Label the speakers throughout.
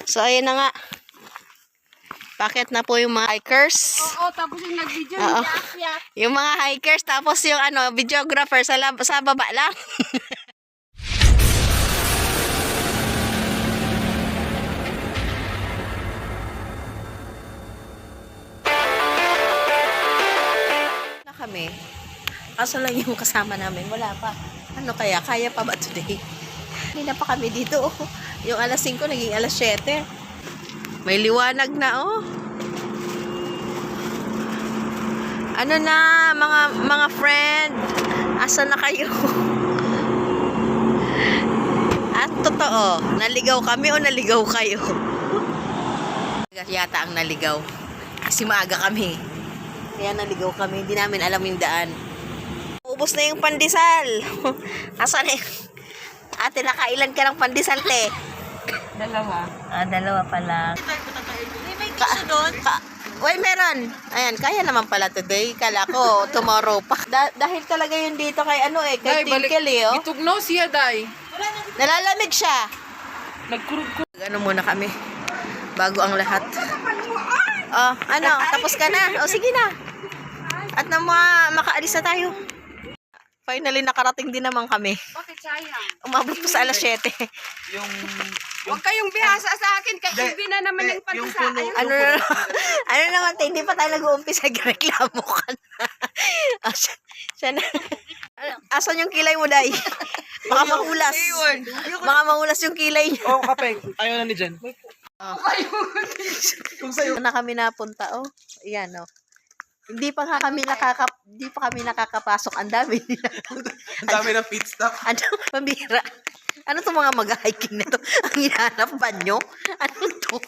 Speaker 1: So, ayun na nga. Paket na po yung mga hikers.
Speaker 2: Oo, tapos yung nag-video,
Speaker 1: Oo.
Speaker 2: yak-yak.
Speaker 1: Yung mga hikers, tapos yung videographer sa baba lang. Na kami. Kaso lang yung kasama namin, wala pa. Ano kaya pa ba today? Hindi na pa kami dito. Yung alas 5, naging alas 7. May liwanag na, oh. Ano na, mga friend? Asa na kayo? At totoo, naligaw kami o naligaw kayo? Yata ang naligaw. Kasi maaga kami. Kaya naligaw kami. Hindi namin alam yung daan. Ubus na yung pandesal. Asa na yung... Ate, nakailan ka ng pandesal, te?
Speaker 2: Dalawa.
Speaker 1: Dalawa pa lang. May kiso doon? Uy, meron. Ayan, kaya naman pala today. Kala ko, tomorrow pa. Dahil talaga yun dito kay kay Tinkle, oh.
Speaker 2: Itugnaw siya, day.
Speaker 1: Nalalamig siya.
Speaker 2: Nagkurug-kurug.
Speaker 1: Ano muna kami. Bago ang lahat. Oh, tapos ka na. Oh, sige na. At na makaalis na tayo. Finally, nakarating din naman kami.
Speaker 2: Bakit sayang?
Speaker 1: Umabot po sa alas 7.
Speaker 2: Huwag kayong bihasa sa akin. Kaibi na naman yung pandesa.
Speaker 1: Ano naman, hindi pa tayo nag-uumpisa. Reklamo ka na. Siya na. Asan yung kilay mo, Day? Baka mahulas. Baka mahulas yung kilay niya.
Speaker 3: Oo, kapeng. Ayaw na ni Jen.
Speaker 1: Kung sa'yo. Na kami napunta, oh. Ayan, oh. Hindi pa kami nakakapasok. Ang dami nila.
Speaker 3: Ang dami ng pit stop.
Speaker 1: Ano, pambira. Ano to mga mag-hiking na to? Ang hinahanap ba nyo? Ano to?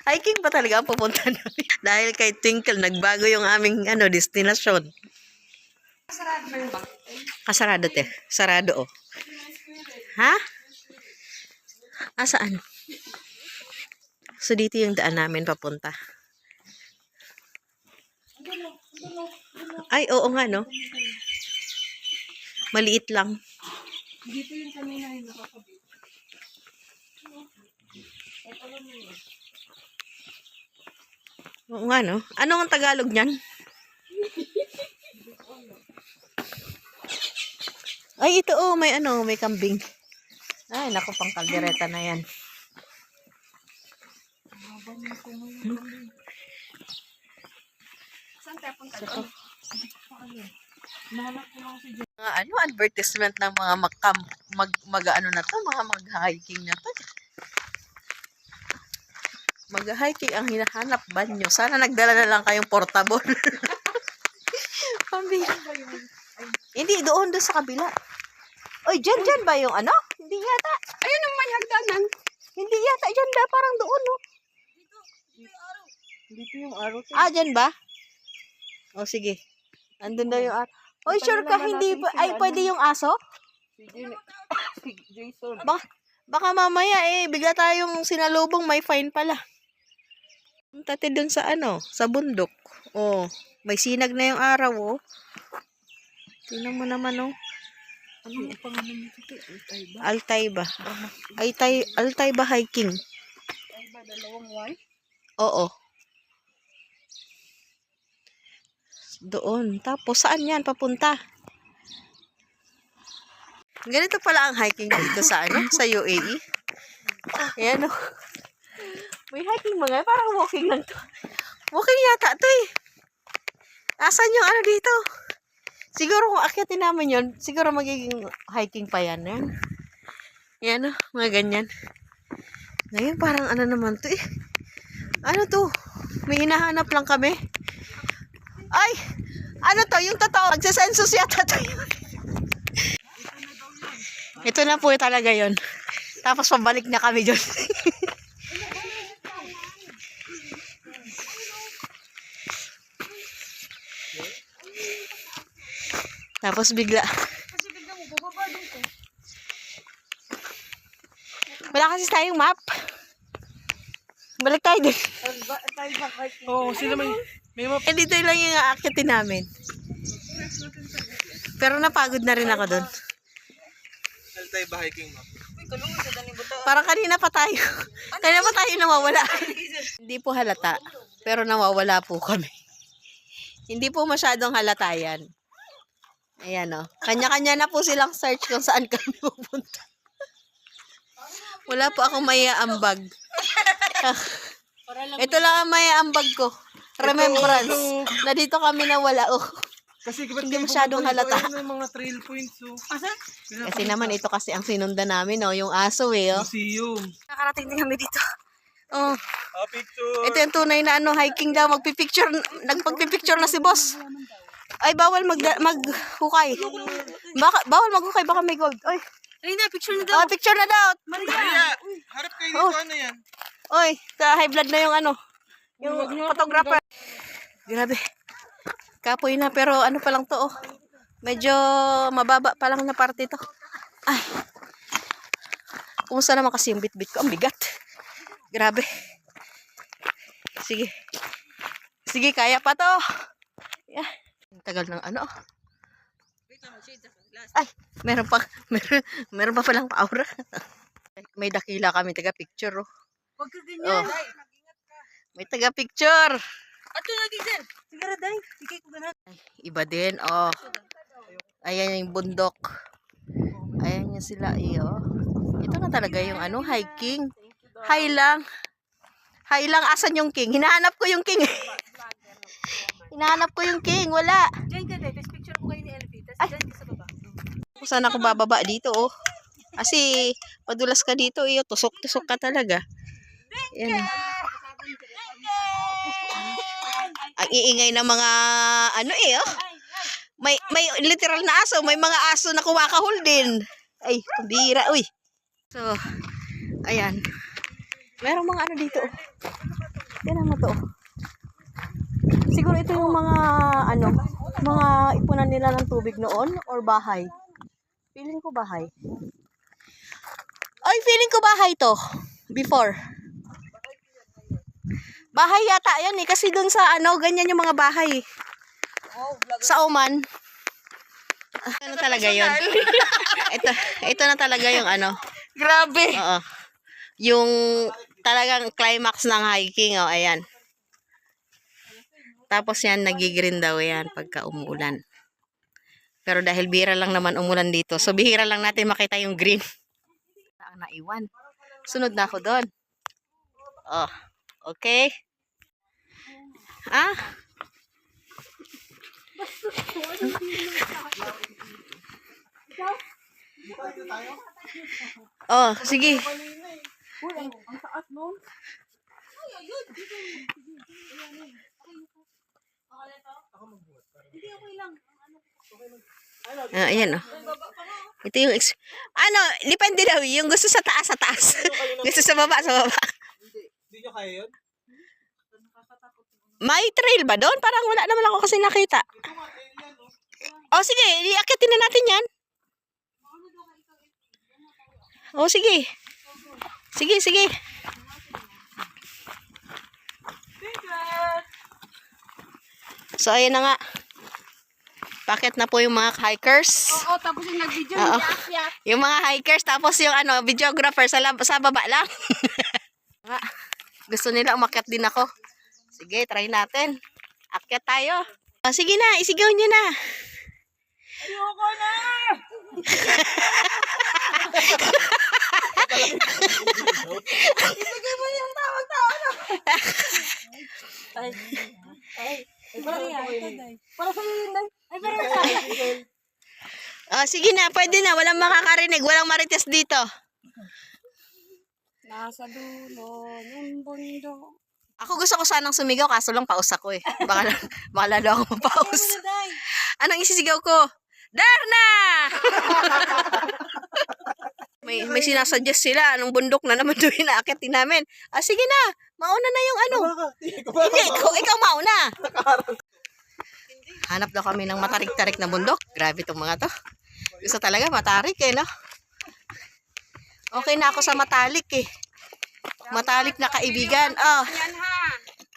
Speaker 1: Hiking pa talaga ang pupunta namin. Dahil kay Twinkle, nagbago yung aming destinasyon.
Speaker 2: Sarado na yung bag.
Speaker 1: Kasarado, te. Sarado, oh. Ha? Saan? So, dito yung daan namin papunta. Ay, oo nga, no? Maliit lang.
Speaker 2: Dito yung kanina yung nakakabit.
Speaker 1: Oo nga, no? Ano ang Tagalog niyan? Ay, ito, oh, may kambing. Ay, naku, pang kaldereta na yan.
Speaker 2: Saan tayo punta doon? Nahanap ko lang si Jen.
Speaker 1: Mga advertisement ng mga mag-hiking na to. Mag-hiking ang hinahanap banyo. Sana nagdala na lang kayong portable. Pambira. Hindi, doon sa kabila. Oy, dyan ba yung Hindi yata.
Speaker 2: Ayun ang may hagdanan.
Speaker 1: Hindi yata, dyan ba? Parang doon, no?
Speaker 2: Dito yung araw.
Speaker 1: Dyan ba? O, sige. Andun daw yung aso. Oy, sure ka, hindi ba? Ay, pwede yung aso?
Speaker 2: Si Jason.
Speaker 1: Baka mamaya, bigla tayong sinalubong, may fine pala. Punta tayo dun sa sa bundok. Oh, may sinag na yung araw, oh. Tingnan mo naman, oh.
Speaker 2: Ano yung pangalan nito?
Speaker 1: Altayba. Altayba hiking.
Speaker 2: Altayba, dalawang Y?
Speaker 1: Oo. Doon. Tapos, saan yan papunta? Ganito pala ang hiking dito sa sa UAE. Ayan, oh. May hiking mga, parang walking lang to. Walking yata to, eh. Asan yung dito? Siguro kung akyatin namin yun, siguro magiging hiking pa yan. Yan, oh, mga ganyan. Ngayon, parang naman to, eh. Ano to? May hinahanap lang kami. Ay! Ano to? Yung totoo. Magsasensus yata to. Ito na po talaga yon. Tapos pabalik na kami dyan. Tapos bigla. Wala kasi tayong map. Balik tayo dun.
Speaker 3: Oo, sila may map.
Speaker 1: Dito lang yung aakyatin namin. Pero napagod na rin ako dun.
Speaker 3: Altayba hiking map.
Speaker 1: Parang kanina pa tayo. Kanina pa tayo nawawala. Hindi po halata. Pero nawawala po kami. Hindi po masyadong halata yan. Ayan o. Kanya-kanya na po silang search kung saan kami pupunta. Wala po akong may ambag. Ito lang ang may ambag ko. Remembrance. Na dito kami nawala. Oh.
Speaker 3: Kasi
Speaker 1: Hindi masyadong halata.
Speaker 3: Yung mga trail points, oh.
Speaker 1: Kasi naman ito kasi ang sinundan namin, oh, yung aso eh. Oh.
Speaker 3: Museum.
Speaker 1: Nakarating din kami dito. Oh.
Speaker 3: Picture.
Speaker 1: Ito yung tunay na hiking daw. Nagpagpipicture na si boss. Ay, bawal maghukay. Bawal maghukay, baka may gold. Oy.
Speaker 2: Ay na, picture na daw.
Speaker 1: Oh, picture na daw.
Speaker 3: Maria, harap kayo dito, ano yan?
Speaker 1: Oy, high blood na yung yung photographer. Grabe. Kapoy na, pero ano pa lang to, oh. Medyo mababa pa lang na parte to. Ay. Kumusta naman kasi yung bit-bit ko? Ang bigat. Grabe. Sige. Sige, kaya pa to. Yeah. Tagal ng Ay, meron pa palang aura. May dakila kami taga-picture, oh.
Speaker 2: Huwag ka ganyan.
Speaker 1: Oh. May taga-picture.
Speaker 2: Ato na din. Sigara day. Ikay ko ganan.
Speaker 1: Iba din, oh. Ayan yung bundok. Ayan yung sila, iyo. Ito na talaga yung hiking. High lang. High lang, asan yung king? Hinahanap ko yung king. Hinahanap ko yung king, wala.
Speaker 2: Diyan ka day. Tapos picture ko kayo ni Elvie. Tapos
Speaker 1: Ay.
Speaker 2: diyan ka sa baba.
Speaker 1: Kung saan ako bababa dito, oh. Kasi, padulas ka dito, iyo. Tusok-tusok ka talaga. Yan. Ang iingay ng mga, oh. May literal na aso. May mga aso na kumakahol din. Ay, bira, uy. So, ayan. Merong mga dito, oh. Tignan mo to. Siguro ito yung mga, mga ipunan nila ng tubig noon or bahay. Feeling ko bahay. Ay, feeling ko bahay to. Before. Bahay yata yan eh. Kasi dun sa ganyan yung mga bahay. Sa Oman. Ano talaga yun? ito na talaga yung
Speaker 2: Grabe.
Speaker 1: Oo. Yung talagang climax ng hiking, oh, ayan. Tapos yan, nagigreen daw yan pagka umuulan. Pero dahil bihira lang naman umulan dito, so bihira lang natin makita yung green. Ang naiwan. Sunod na ako doon. Oh, okay. Ah? Oh, sige. Ayan, oh. Ito yung depende daw. Yung gusto sa taas, sa taas. Gusto sa baba, sa baba.
Speaker 3: Hindi nyo kaya yun?
Speaker 1: May trail ba doon? Parang wala naman ako kasi nakita. Oh, sige. Iakitin na natin yan. Oh, sige. Sige, sige. So, ayan na nga. Bakit na po yung mga hikers?
Speaker 2: Oo, tapos yung nag-video.
Speaker 1: Oo.
Speaker 2: Yak-yak.
Speaker 1: Yung mga hikers, tapos yung videographer sa baba lang. Gusto nila umakyat din ako. Sige, try natin. Akyat tayo. Oh, sige na, isigaw nyo na.
Speaker 2: Ayoko na! Ibigay mo yung tawag-tawag. Ay, para sa'yo yun, Day. Ay, para sa'yo.
Speaker 1: Oh, sige na, pwede na. Walang makakarinig, walang marites dito.
Speaker 2: Nasa dulo ng bundok.
Speaker 1: Ako gusto ko sanang sumigaw, kaso lang paus ako eh. Baka lalo ako mapaus. Anong isisigaw ko? Darna! may sinasuggest sila. Anong bundok na naman doon inaakitin namin. Ah, sige na. Mauna na yung Hindi, ikaw mauna. Hanap daw kami ng matarik-tarik na bundok. Grabe itong mga to. Gusto talaga matarik eh, no? Okay na ako sa matalik eh. Matalik na kaibigan. Oh.
Speaker 2: Yan ha.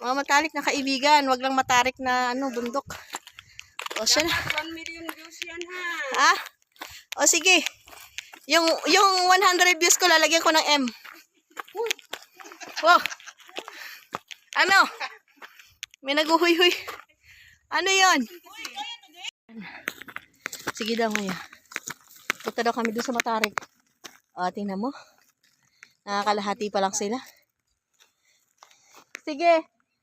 Speaker 1: Mga matalik na kaibigan. Wag lang matarik na bundok. O siya na.
Speaker 2: 1 million views yan ha.
Speaker 1: Ah? O sige. Yung 100 views ko, lalagyan ko ng M. Wow. Ano? May naguhuy-huy. Ano yon? Sige daw ngayon. Punta daw kami doon sa Matarik. O, tingnan mo. Nakakalahati pa lang sila. Sige.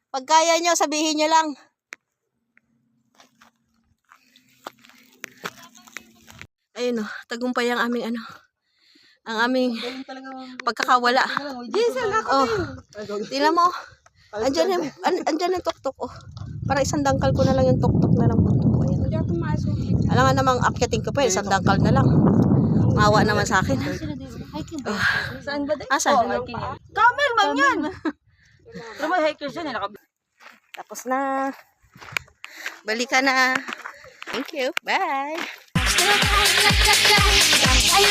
Speaker 1: Pag kaya nyo, sabihin nyo lang. Ayun o, tagumpay ang aming ang aming pagkakawala.
Speaker 2: Diesel ako.
Speaker 1: Oh, tingnan mo. Andyan yung tuktok. Oh. Para isang dangkal ko na lang yung tuktok na lang. Ayan.
Speaker 2: Hindi ako maasok.
Speaker 1: Alam nga namang akyatin ko pa, isang dangkal na lang. Mawa naman sa akin.
Speaker 2: Saan ba din?
Speaker 1: Asan?
Speaker 2: Camel man yan. Pero may hikers yan.
Speaker 1: Tapos na. Balikan na. Thank you. Bye.
Speaker 4: Ay,